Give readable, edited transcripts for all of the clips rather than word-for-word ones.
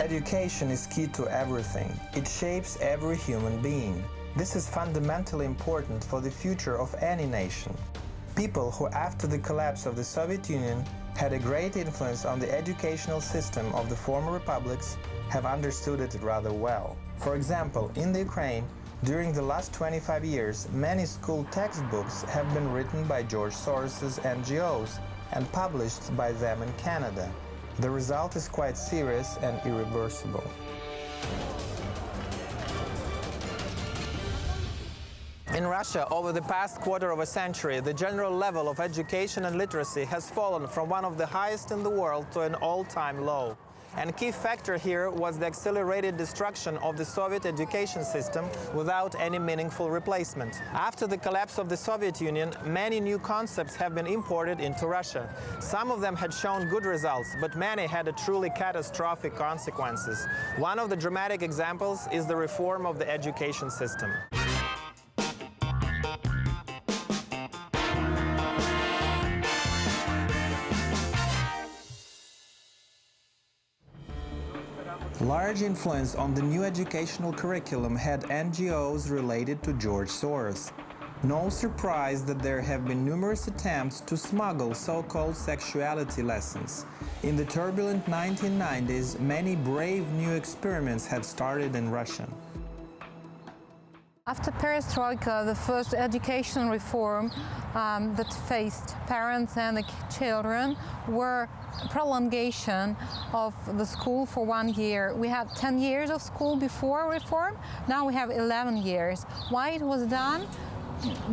Education is key to everything. It shapes every human being. This is fundamentally important for the future of any nation. People who, after the collapse of the Soviet Union, had a great influence on the educational system of the former republics have understood it rather well. For example, in the Ukraine, during the last 25 years, many school textbooks have been written by George Soros's NGOs and published by them in Canada. The result is quite serious and irreversible. In Russia, over the past quarter of a century, the general level of education and literacy has fallen from one of the highest in the world to an all-time low. And key factor here was the accelerated destruction of the Soviet education system without any meaningful replacement. After the collapse of the Soviet Union, many new concepts have been imported into Russia. Some of them had shown good results, but many had truly catastrophic consequences. One of the dramatic examples is the reform of the education system. Large influence on the new educational curriculum had NGOs related to George Soros. No surprise that there have been numerous attempts to smuggle so-called sexuality lessons. In the turbulent 1990s, many brave new experiments had started in Russia. After Perestroika, the first education reform that faced parents and the children were a prolongation of the school for 1 year. We had 10 years of school before reform, now we have 11 years. Why it was done?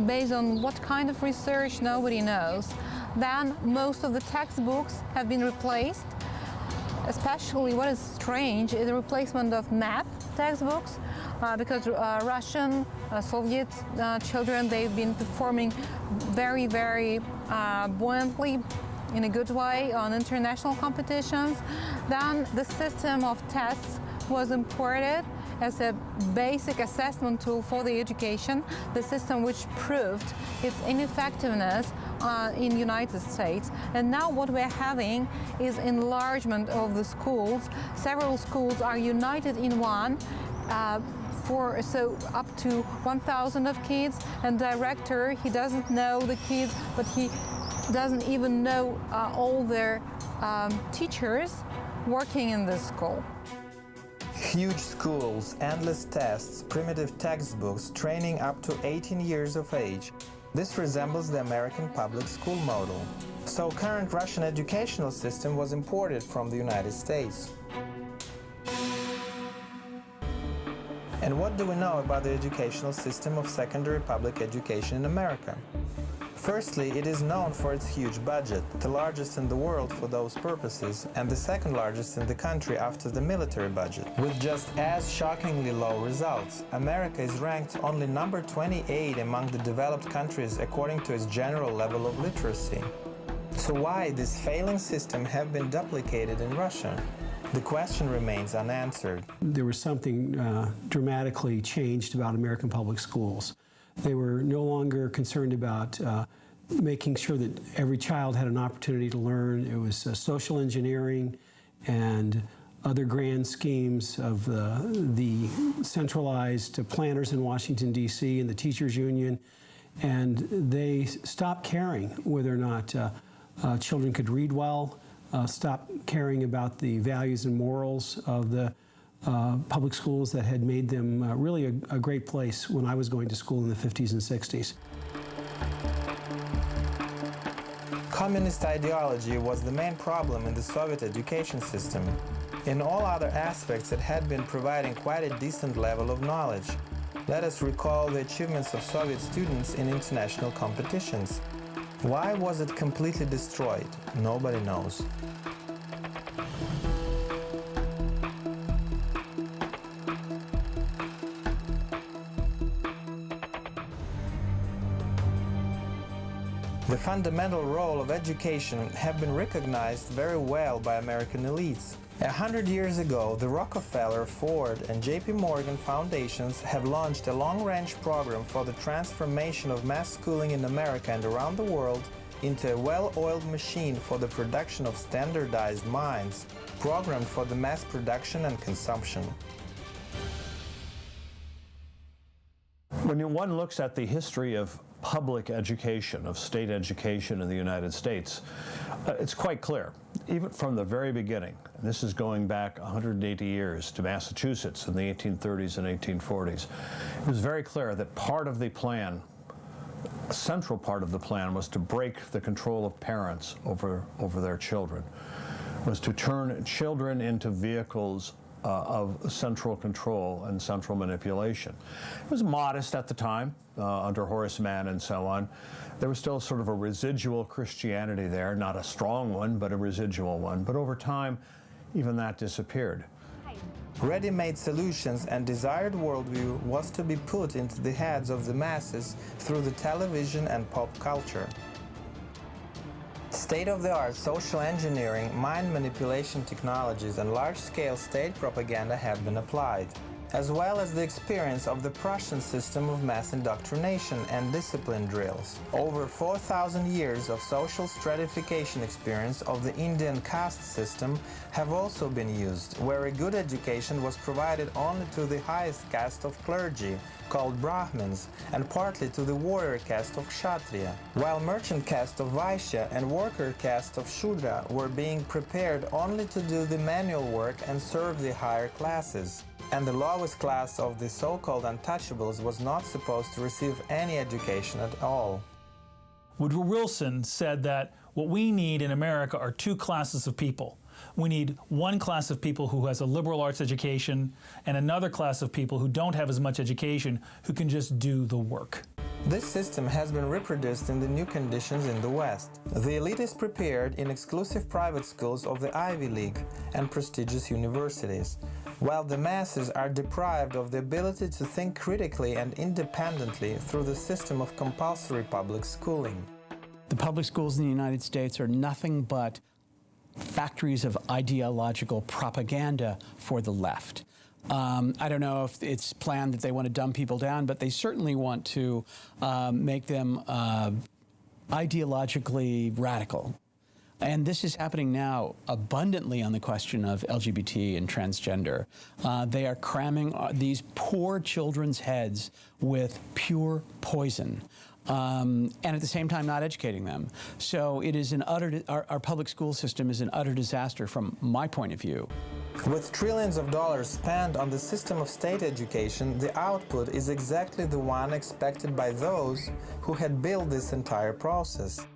Based on what kind of research, nobody knows. Then most of the textbooks have been replaced. Especially what is strange is the replacement of math textbooks, because Russian, Soviet children, they've been performing very buoyantly in a good way on international competitions. Then the system of tests was imported as a basic assessment tool for the education, the system which proved its ineffectiveness in the United States. And now what we're having is enlargement of the schools. Several schools are united in one, so up to 1,000 of kids, and director, he doesn't know the kids, but he doesn't even know all their teachers working in this school. Huge schools, endless tests, primitive textbooks, training up to 18 years of age. This resembles the American public school model. So current Russian educational system was imported from the United States. And what do we know about the educational system of secondary public education in America? Firstly, it is known for its huge budget, the largest in the world for those purposes, and the second largest in the country after the military budget. With just as shockingly low results, America is ranked only number 28 among the developed countries according to its general level of literacy. So why this failing system have been duplicated in Russia? The question remains unanswered. There was something dramatically changed about American public schools. They were no longer concerned about making sure that every child had an opportunity to learn. It was social engineering and other grand schemes of the centralized planners in Washington, D.C. and the teachers' union. And they stopped caring whether or not children could read well, stopped caring about the values and morals of the public schools that had made them really a great place when I was going to school in the 50s and 60s. Communist ideology was the main problem in the Soviet education system. In all other aspects, it had been providing quite a decent level of knowledge. Let us recall the achievements of Soviet students in international competitions. Why was it completely destroyed? Nobody knows. The fundamental role of education have been recognized very well by American elites. 100 years ago, the Rockefeller, Ford, and JP Morgan foundations have launched a long-range program for the transformation of mass schooling in America and around the world into a well-oiled machine for the production of standardized minds, programmed for the mass production and consumption. When one looks at the history of public education, of state education in the United States, it's quite clear, even from the very beginning, and this is going back 180 years to Massachusetts in the 1830s and 1840s, it was very clear that part of the plan, a central part of the plan, was to break the control of parents over their children, was to turn children into vehicles of central control and central manipulation. It was modest at the time, under Horace Mann and so on. There was still sort of a residual Christianity there, not a strong one, but a residual one. But over time, even that disappeared. Ready-made solutions and desired worldview was to be put into the heads of the masses through the television and pop culture. State-of-the-art social engineering, mind manipulation technologies, and large-scale state propaganda have been applied, as well as the experience of the Prussian system of mass indoctrination and discipline drills. Over 4,000 years of social stratification experience of the Indian caste system have also been used, where a good education was provided only to the highest caste of clergy, called Brahmins, and partly to the warrior caste of Kshatriya, while merchant caste of Vaishya and worker caste of Shudra were being prepared only to do the manual work and serve the higher classes. And the lowest class of the so-called untouchables was not supposed to receive any education at all. Woodrow Wilson said that what we need in America are two classes of people. We need one class of people who has a liberal arts education and another class of people who don't have as much education, who can just do the work. This system has been reproduced in the new conditions in the West. The elite is prepared in exclusive private schools of the Ivy League and prestigious universities, while the masses are deprived of the ability to think critically and independently through the system of compulsory public schooling. The public schools in the United States are nothing but factories of ideological propaganda for the left. I don't know if it's planned that they want to dumb people down, but they certainly want to make them ideologically radical. And this is happening now abundantly on the question of LGBT and transgender. They are cramming these poor children's heads with pure poison. And at the same time not educating them. So it is our public school system is an utter disaster from my point of view. With trillions of dollars spent on the system of state education, the output is exactly the one expected by those who had built this entire process.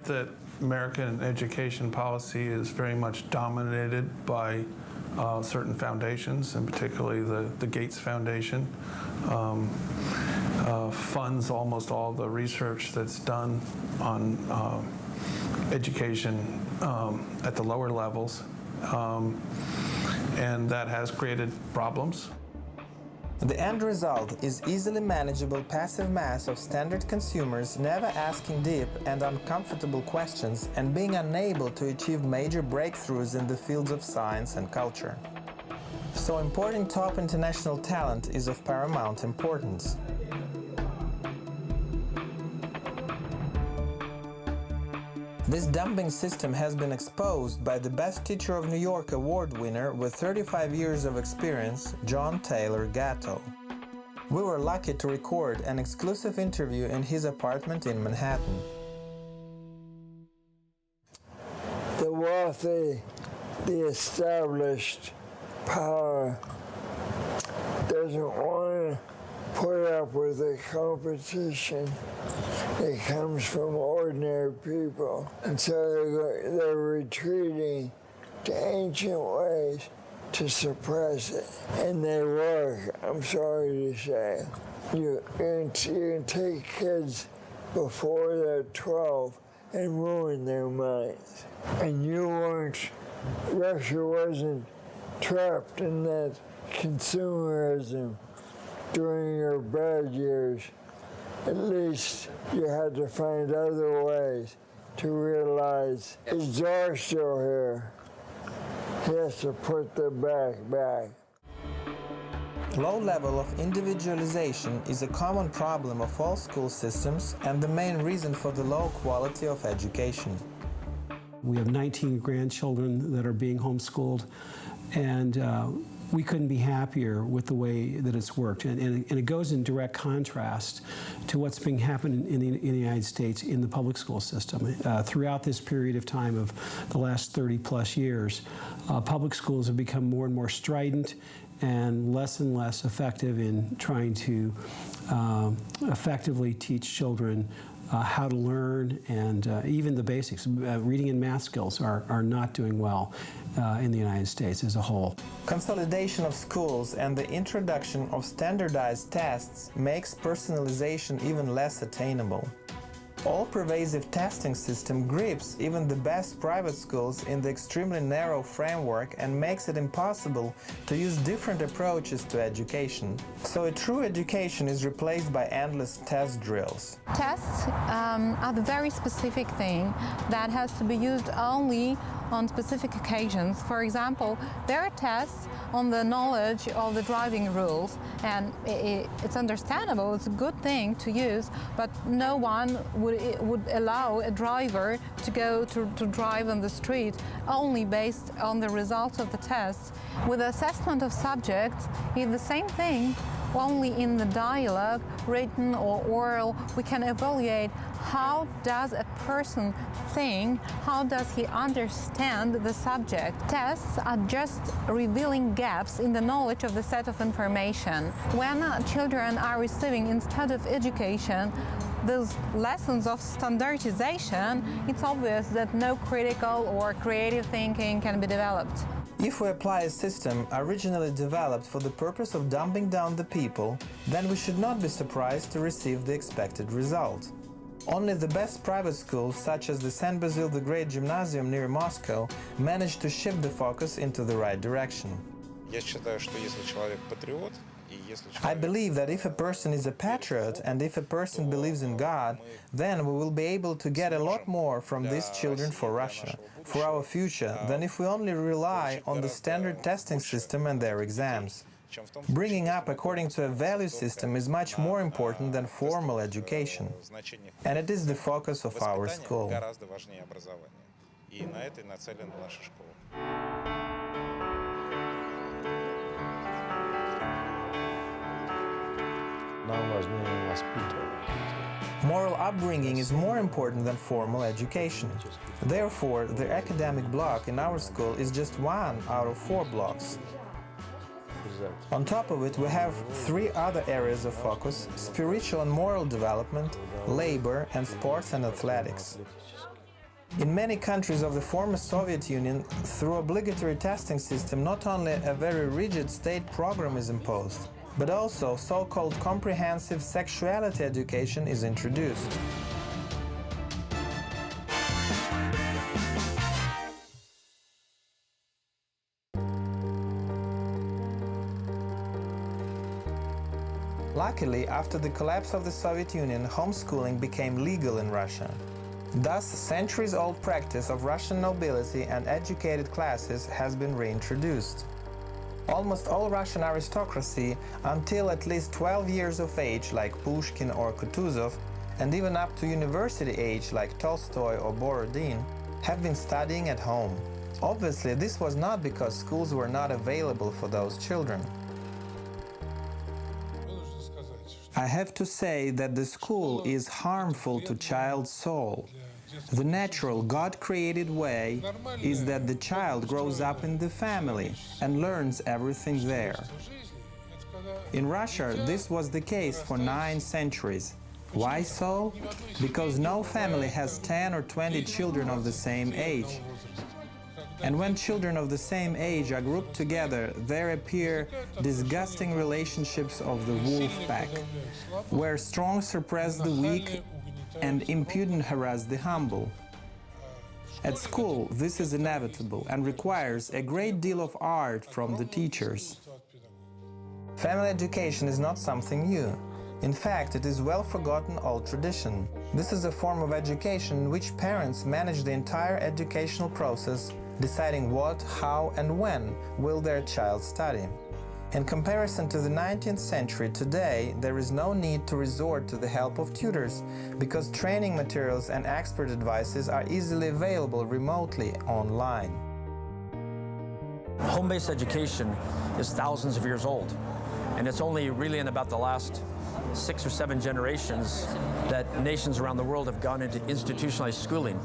That American education policy is very much dominated by certain foundations, and particularly the Gates Foundation. Funds almost all the research that's done on education at the lower levels, and that has created problems. The end result is easily manageable passive mass of standard consumers never asking deep and uncomfortable questions and being unable to achieve major breakthroughs in the fields of science and culture. So importing top international talent is of paramount importance. This dumping system has been exposed by the Best Teacher of New York award winner with 35 years of experience, John Taylor Gatto. We were lucky to record an exclusive interview in his apartment in Manhattan. The wealthy, the established power doesn't want to put up with the competition that comes from ordinary people. And so they're retreating to ancient ways to suppress it. And they work, I'm sorry to say. You can take kids before they're 12 and ruin their minds. And Russia wasn't trapped in that consumerism during your bad years. At least you had to find other ways to realize, is Tsar still here? He has to put the back. Low level of individualization is a common problem of all school systems and the main reason for the low quality of education. We have 19 grandchildren that are being homeschooled, and we couldn't be happier with the way that it's worked. And it goes in direct contrast to what's being happening in the United States in the public school system. Throughout this period of time of the last 30 plus years, public schools have become more and more strident and less effective in trying to effectively teach children how to learn, and even the basics. Reading and math skills are not doing well in the United States as a whole. Consolidation of schools and the introduction of standardized tests makes personalization even less attainable. All-pervasive testing system grips even the best private schools in the extremely narrow framework and makes it impossible to use different approaches to education. So a true education is replaced by endless test drills. Tests are the very specific thing that has to be used only on specific occasions. For example, there are tests on the knowledge of the driving rules, and it's understandable, it's a good thing to use, but no one would allow a driver to go to drive on the street only based on the results of the tests. With the assessment of subjects, it's the same thing, only in the dialogue, written or oral, we can evaluate how does a person think, how does he understand the subject. Tests are just revealing gaps in the knowledge of the set of information. When children are receiving, instead of education, those lessons of standardization, it's obvious that no critical or creative thinking can be developed. If we apply a system originally developed for the purpose of dumbing down the people, then we should not be surprised to receive the expected result. Only the best private schools, such as the St. Basil the Great Gymnasium near Moscow, managed to shift the focus into the right direction. I believe that if a person is a patriot and if a person believes in God, then we will be able to get a lot more from these children for Russia, for our future, than if we only rely on the standard testing system and their exams. Bringing up according to a value system is much more important than formal education, and it is the focus of our school. Moral upbringing is more important than formal education. Therefore, the academic block in our school is just 1 out of 4 blocks. On top of it, we have 3 other areas of focus: spiritual and moral development, labor, and sports and athletics. In many countries of the former Soviet Union, through obligatory testing system, not only a very rigid state program is imposed, but also so-called comprehensive sexuality education is introduced. Luckily, after the collapse of the Soviet Union, homeschooling became legal in Russia. Thus, centuries-old practice of Russian nobility and educated classes has been reintroduced. Almost all Russian aristocracy, until at least 12 years of age, like Pushkin or Kutuzov, and even up to university age, like Tolstoy or Borodin, have been studying at home. Obviously, this was not because schools were not available for those children. I have to say that the school is harmful to child's soul. The natural, God-created way is that the child grows up in the family and learns everything there. In Russia, this was the case for 9 centuries. Why so? Because no family has 10 or 20 children of the same age. And when children of the same age are grouped together, there appear disgusting relationships of the wolf pack, where strong suppress the weak and impudent harass the humble. At school, this is inevitable and requires a great deal of art from the teachers. Family education is not something new. In fact, it is well forgotten old tradition. This is a form of education in which parents manage the entire educational process, deciding what, how, and when will their child study. In comparison to the 19th century, today there is no need to resort to the help of tutors because training materials and expert advices are easily available remotely online. Home-based education is thousands of years old, and it's only really in about the last 6 or 7 generations that nations around the world have gone into institutionalized schooling.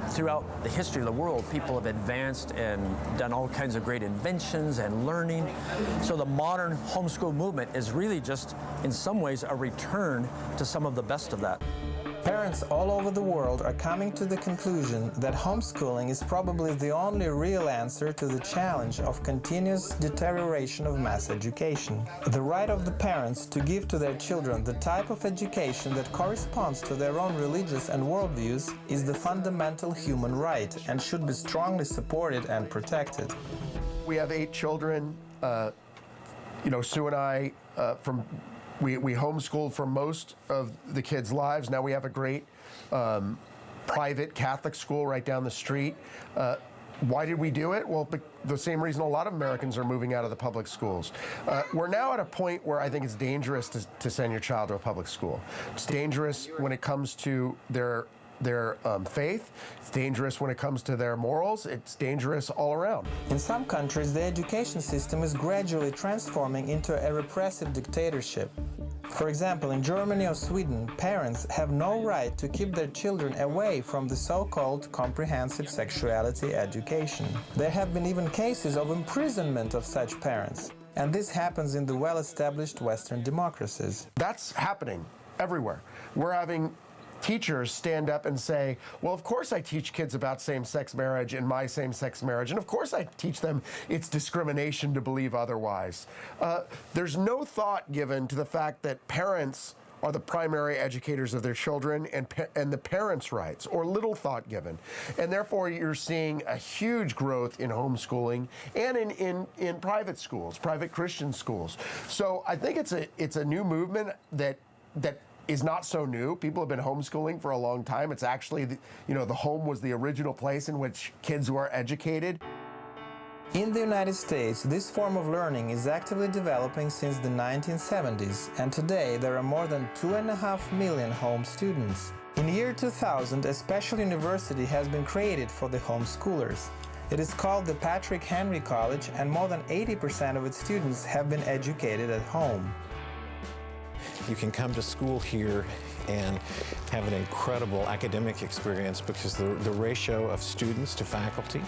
Throughout the history of the world, people have advanced and done all kinds of great inventions and learning. So the modern homeschool movement is really just, in some ways, a return to some of the best of that. Parents all over the world are coming to the conclusion that homeschooling is probably the only real answer to the challenge of continuous deterioration of mass education. The right of the parents to give to their children the type of education that corresponds to their own religious and worldviews is the fundamental human right and should be strongly supported and protected. We have 8 children. Sue and I, we homeschooled for most of the kids' lives. Now we have a great private Catholic school right down the street. Why did we do it? Well, the same reason a lot of Americans are moving out of the public schools. We're now at a point where I think it's dangerous to send your child to a public school. It's dangerous when it comes to their faith. It's dangerous when it comes to their morals. It's dangerous all around. In some countries, the education system is gradually transforming into a repressive dictatorship. For example, in Germany or Sweden, parents have no right to keep their children away from the so-called comprehensive sexuality education. There have been even cases of imprisonment of such parents, and this happens in the well-established Western democracies. That's happening everywhere. We're having teachers stand up and say, well, of course I teach kids about same-sex marriage and my same-sex marriage, and of course I teach them it's discrimination to believe otherwise. There's no thought given to the fact that parents are the primary educators of their children and the parents' rights, or little thought given. And therefore you're seeing a huge growth in homeschooling and in private schools, private Christian schools. So I think it's a new movement that is not so new. People have been homeschooling for a long time. It's actually, the home was the original place in which kids were educated. In the United States, this form of learning is actively developing since the 1970s, and today there are more than 2.5 million home students. In the year 2000, a special university has been created for the homeschoolers. It is called the Patrick Henry College, and more than 80% of its students have been educated at home. You can come to school here and have an incredible academic experience because the ratio of students to faculty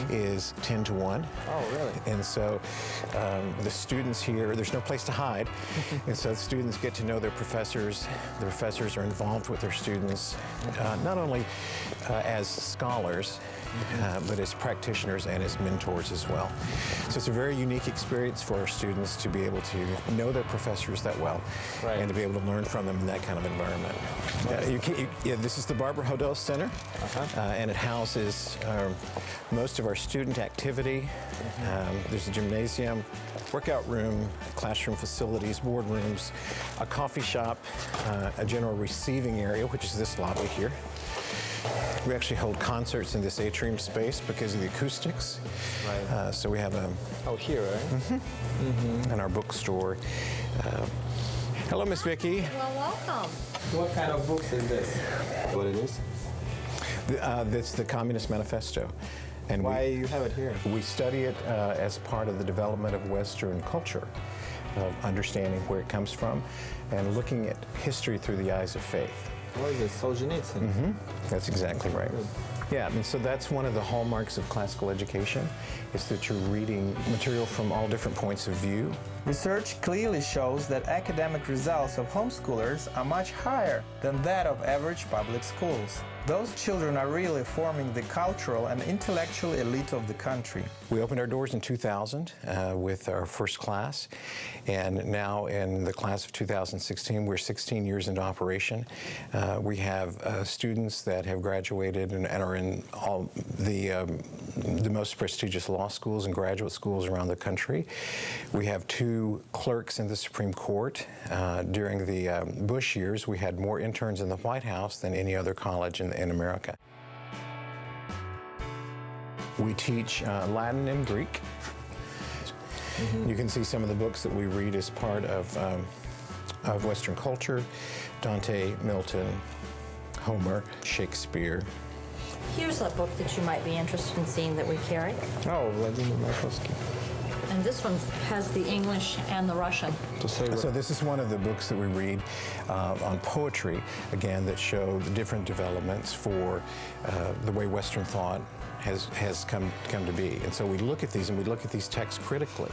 is 10 to 1. Oh, really? And so the students here, there's no place to hide. And so the students get to know their professors. The professors are involved with their students, not only as scholars, but as practitioners and as mentors as well. So it's a very unique experience for our students to be able to know their professors that well and to be able to learn from them in that kind of environment. This is the Barbara Hodel Center, and it houses most of our student activity. There's a gymnasium, workout room, classroom facilities, boardrooms, a coffee shop, a general receiving area, which is this lobby here. We actually hold concerts in this atrium space because of the acoustics. Right. So we have a... Oh, here, right? And our bookstore. Hello, Miss Vicki. Well, welcome. What kind of books is this? What it is? That's the Communist Manifesto. And why you have it here? We study it as part of the development of Western culture, of understanding where it comes from, and looking at history through the eyes of faith. What is it, Solzhenitsyn? That's exactly right. Good. Yeah, and so that's one of the hallmarks of classical education, is that you're reading material from all different points of view. Research clearly shows that academic results of homeschoolers are much higher than that of average public schools. Those children are really forming the cultural and intellectual elite of the country. We opened our doors in 2000 with our first class, and now in the class of 2016, we're 16 years into operation. We have students that have graduated and are in all the most prestigious law schools and graduate schools around the country. We have 2 clerks in the Supreme Court. During the Bush years, we had more interns in the White House than any other college in America. We teach Latin and Greek. You can see some of the books that we read as part of Western culture: Dante, Milton, Homer, Shakespeare. Here's a book that you might be interested in seeing that we carry. Oh, Vladimir Mayakovsky. And this one has the English and the Russian. So this is one of the books that we read on poetry, again, that show the different developments for the way Western thought has come to be. And so we look at these, and we look at these texts critically,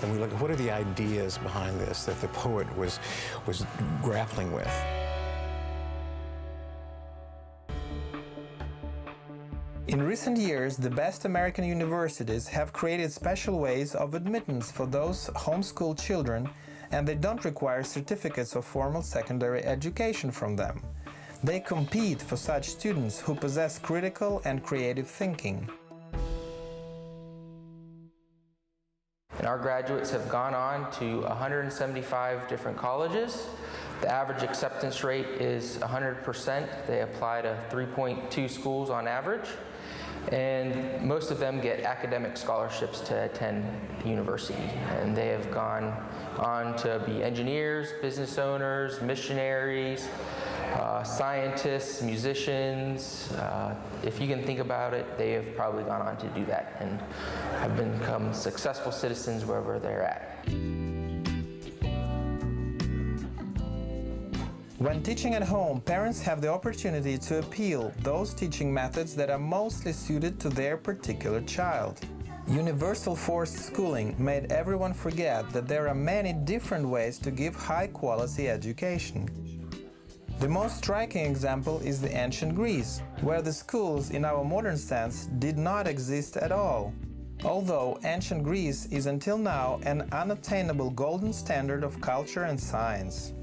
and we look at what are the ideas behind this that the poet was grappling with. In recent years, the best American universities have created special ways of admittance for those homeschooled children, and they don't require certificates of formal secondary education from them. They compete for such students who possess critical and creative thinking. And our graduates have gone on to 175 different colleges. The average acceptance rate is 100%. They apply to 3.2 schools on average. And most of them get academic scholarships to attend the university. And they have gone on to be engineers, business owners, missionaries, scientists, musicians. If you can think about it, they have probably gone on to do that and have become successful citizens wherever they're at. When teaching at home, parents have the opportunity to appeal those teaching methods that are mostly suited to their particular child. Universal forced schooling made everyone forget that there are many different ways to give high-quality education. The most striking example is the ancient Greece, where the schools in our modern sense did not exist at all. Although ancient Greece is until now an unattainable golden standard of culture and science.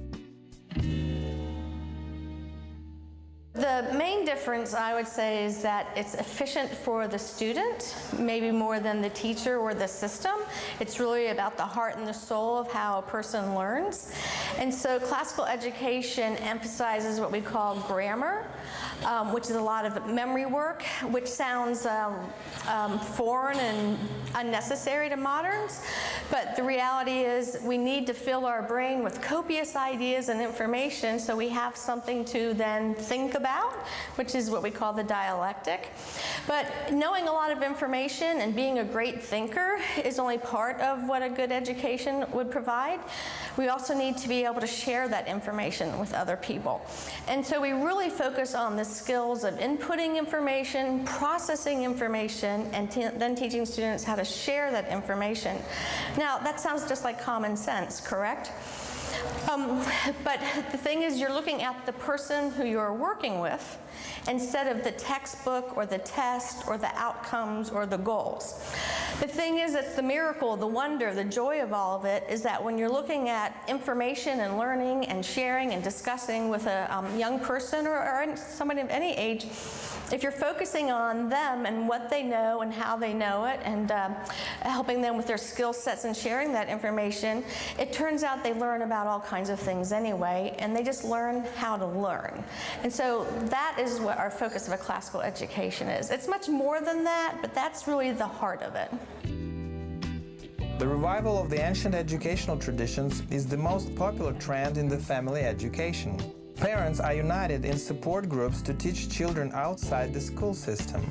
The main difference, I would say, is that it's efficient for the student, maybe more than the teacher or the system. It's really about the heart and the soul of how a person learns. And so classical education emphasizes what we call grammar, which is a lot of memory work, which sounds foreign and unnecessary to moderns. But the reality is we need to fill our brain with copious ideas and information so we have something to then think about, which is what we call the dialectic. But knowing a lot of information and being a great thinker is only part of what a good education would provide. We also need to be able to share that information with other people. And so we really focus on the skills of inputting information, processing information, and then teaching students how to share that information. Now, that sounds just like common sense, correct? But the thing is, you're looking at the person who you're working with instead of the textbook or the test or the outcomes or the goals. The thing is, it's the miracle, the wonder, the joy of all of it is that when you're looking at information and learning and sharing and discussing with a young person or somebody of any age, if you're focusing on them and what they know and how they know it and helping them with their skill sets and sharing that information, it turns out they learn about all kinds of things anyway, and they just learn how to learn. And so that is what our focus of a classical education is. It's much more than that, but that's really the heart of it. The revival of the ancient educational traditions is the most popular trend in the family education. Parents are united in support groups to teach children outside the school system.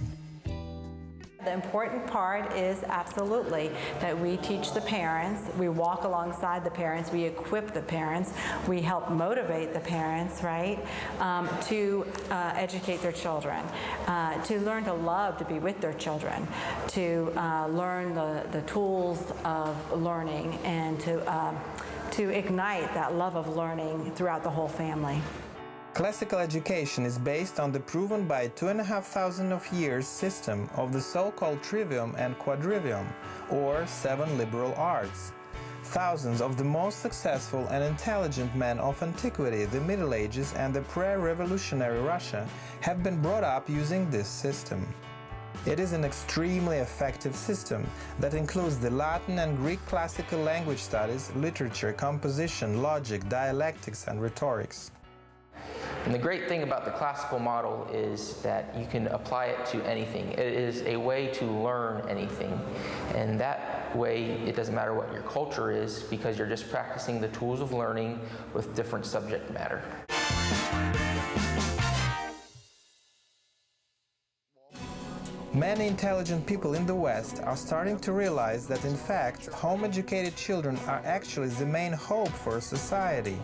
The important part is absolutely that we teach the parents, we walk alongside the parents, we equip the parents, we help motivate the parents, right, to educate their children, to learn to love to be with their children, to learn the tools of learning, and to ignite that love of learning throughout the whole family. Classical education is based on the proven by 2,500 years system of the so-called trivium and quadrivium, or 7 liberal arts. Thousands of the most successful and intelligent men of antiquity, the Middle Ages, and the pre-revolutionary Russia have been brought up using this system. It is an extremely effective system that includes the Latin and Greek classical language studies, literature, composition, logic, dialectics, and rhetorics. And the great thing about the classical model is that you can apply it to anything. It is a way to learn anything. And that that way, it doesn't matter what your culture is because you're just practicing the tools of learning with different subject matter. Many intelligent people in the West are starting to realize that in fact, home-educated children are actually the main hope for society.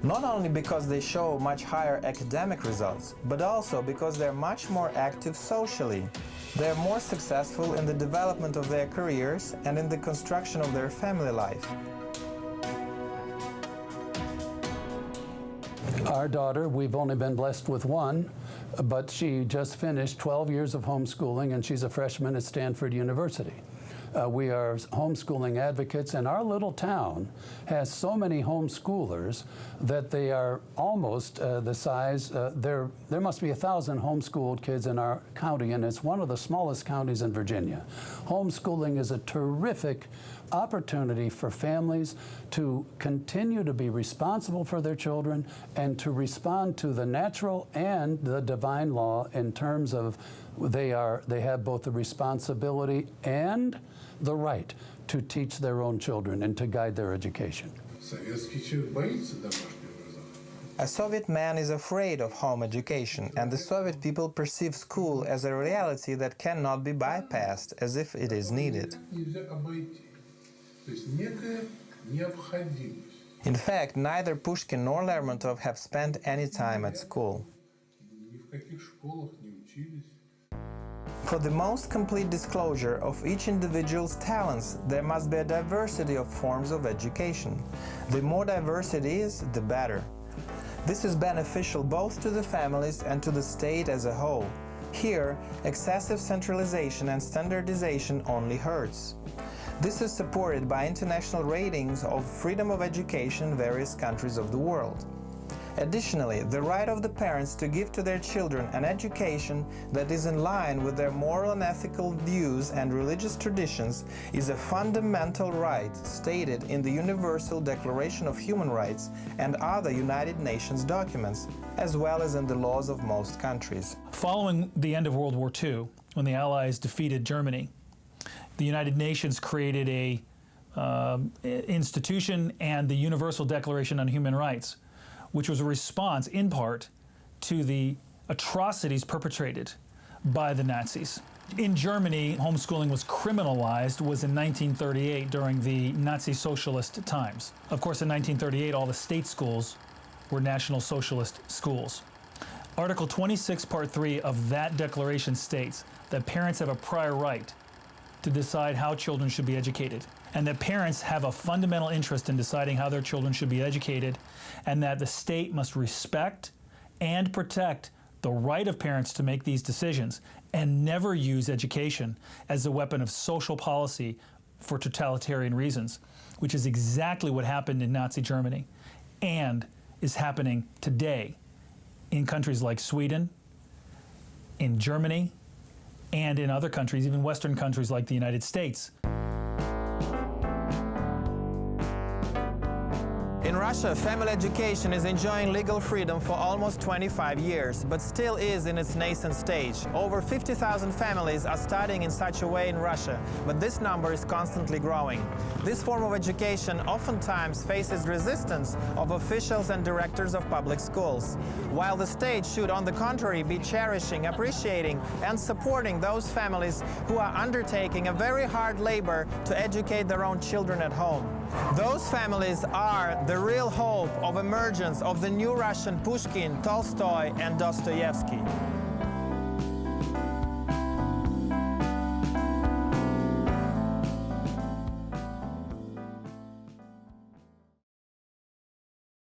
Not only because they show much higher academic results, but also because they're much more active socially. They're more successful in the development of their careers and in the construction of their family life. Our daughter, we've only been blessed with one, but she just finished 12 years of homeschooling, and she's a freshman at Stanford University. We are homeschooling advocates, and our little town has so many homeschoolers that they are almost the size, there must be 1,000 homeschooled kids in our county, and it's one of the smallest counties in Virginia. Homeschooling is a terrific opportunity for families to continue to be responsible for their children and to respond to the natural and the divine law in terms of they have both the responsibility and the right to teach their own children and to guide their education. A Soviet man is afraid of home education, and the Soviet people perceive school as a reality that cannot be bypassed as if it is needed. In fact, neither Pushkin nor Lermontov have spent any time at school. For the most complete disclosure of each individual's talents, there must be a diversity of forms of education. The more diverse it is, the better. This is beneficial both to the families and to the state as a whole. Here, excessive centralization and standardization only hurts. This is supported by international ratings of freedom of education in various countries of the world. Additionally, the right of the parents to give to their children an education that is in line with their moral and ethical views and religious traditions is a fundamental right stated in the Universal Declaration of Human Rights and other United Nations documents, as well as in the laws of most countries. Following the end of World War II, when the Allies defeated Germany, the United Nations created a institution and the Universal Declaration on Human Rights, which was a response, in part, to the atrocities perpetrated by the Nazis. In Germany, homeschooling was criminalized was in 1938 during the Nazi socialist times. Of course, in 1938, all the state schools were National Socialist schools. Article 26, Part 3 of that declaration states that parents have a prior right to decide how children should be educated, and that parents have a fundamental interest in deciding how their children should be educated, and that the state must respect and protect the right of parents to make these decisions and never use education as a weapon of social policy for totalitarian reasons, which is exactly what happened in Nazi Germany and is happening today in countries like Sweden, in Germany, and in other countries, even Western countries like the United States. In Russia, family education is enjoying legal freedom for almost 25 years, but still is in its nascent stage. Over 50,000 families are studying in such a way in Russia, but this number is constantly growing. This form of education oftentimes faces resistance of officials and directors of public schools, while the state should, on the contrary, be cherishing, appreciating, and supporting those families who are undertaking a very hard labor to educate their own children at home. Those families are the real hope of emergence of the new Russian Pushkin, Tolstoy, and Dostoevsky.